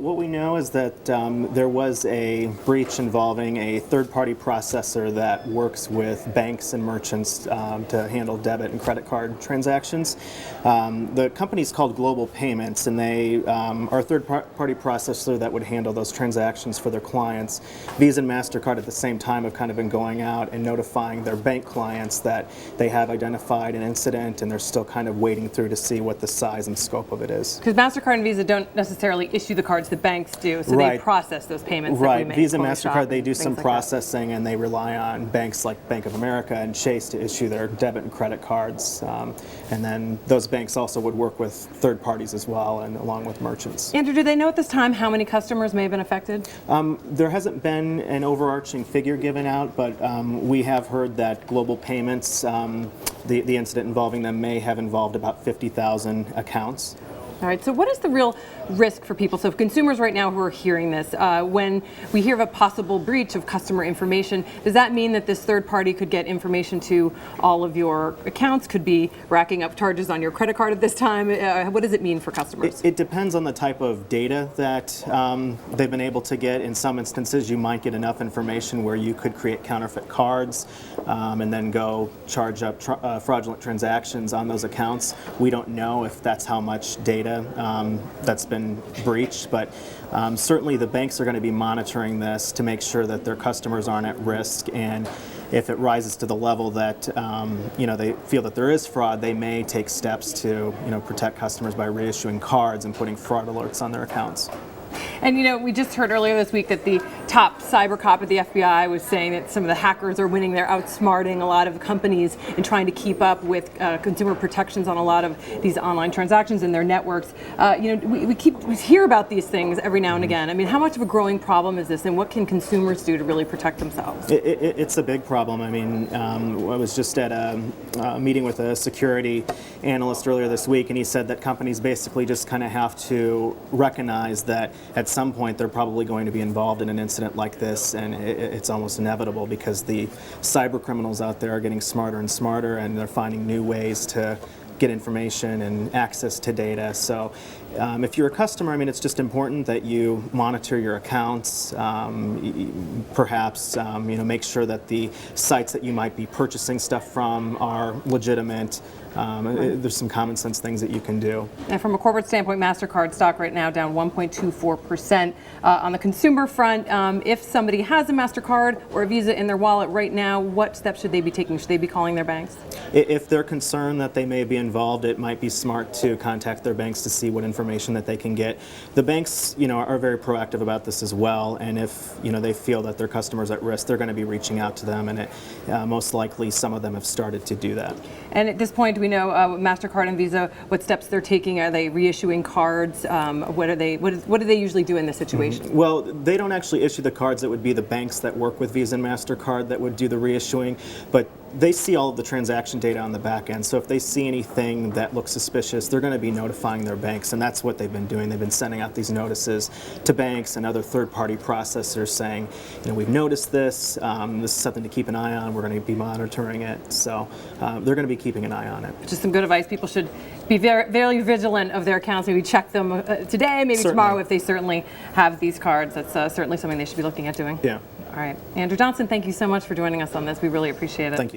what we know is that there was a breach involving a third-party processor that works with banks and merchants to handle debit and credit card transactions. The company's called Global Payments, and they are a third-party processor that would handle those transactions for their clients. Visa and MasterCard at the same time have kind of been going out and notifying their bank clients that they have identified an incident, and they're still kind of wading through to see what the size and scope of it is. Because MasterCard and Visa don't necessarily issue the cards, the banks do, so Right. they process those payments. Right. That we make, Visa and MasterCard, they do some like processing, and they rely on banks like Bank of America and Chase to issue their debit and credit cards. And then those banks also would work with third parties as well, and along with merchants. Andrew, do they know at this time how many customers may have been affected? There hasn't been an overarching figure given out, but we have heard that Global Payments, the incident involving them may have involved about 50,000 accounts. All right, so what is the real risk for people? So if consumers right now who are hearing this, when we hear of a possible breach of customer information, does that mean that this third party could get information to all of your accounts, could be racking up charges on your credit card at this time? What does it mean for customers? It depends on the type of data that they've been able to get. In some instances, you might get enough information where you could create counterfeit cards and then go charge up fraudulent transactions on those accounts. We don't know if that's how much data that's been breached, but certainly the banks are going to be monitoring this to make sure that their customers aren't at risk, and if it rises to the level that they feel that there is fraud, they may take steps to protect customers by reissuing cards and putting fraud alerts on their accounts. And we just heard earlier this week that the top cyber cop at the FBI was saying that some of the hackers are winning. They're outsmarting a lot of companies in trying to keep up with consumer protections on a lot of these online transactions in their networks. We hear about these things every now and again. I mean, how much of a growing problem is this, and what can consumers do to really protect themselves? It's a big problem. I mean, I was just at a meeting with a security analyst earlier this week, and he said that companies basically just kind of have to recognize that at some point they're probably going to be involved in an incident like this, and it's almost inevitable because the cyber criminals out there are getting smarter and smarter, and they're finding new ways to get information and access to data. So if you're a customer, I mean, it's just important that you monitor your accounts, perhaps make sure that the sites that you might be purchasing stuff from are legitimate. There's some common sense things that you can do. And from a corporate standpoint, MasterCard stock right now down 1.24%. On the consumer front, if somebody has a MasterCard or a Visa in their wallet right now, what steps should they be taking? Should they be calling their banks? If they're concerned that they may be involved, it might be smart to contact their banks to see what information that they can get. The banks, are very proactive about this as well, and if they feel that their customers at risk, they're going to be reaching out to them, and most likely some of them have started to do that. And at this point, do we know MasterCard and Visa what steps they're taking? Are they reissuing cards? What do they usually do in this situation? Mm-hmm. Well, they don't actually issue the cards. It would be the banks that work with Visa and MasterCard that would do the reissuing, but they see all of the transaction data on the back end. So if they see anything that looks suspicious, they're going to be notifying their banks, and that's what they've been doing. They've been sending out these notices to banks and other third-party processors saying, we've noticed this. This is something to keep an eye on. We're going to be monitoring it. So they're going to be keeping an eye on it. Just some good advice. People should be very, very vigilant of their accounts. Maybe check them today, maybe Certainly. tomorrow if they certainly have these cards. That's certainly something they should be looking at doing. Yeah. All right. Andrew Johnson, thank you so much for joining us on this. We really appreciate it. Thank you.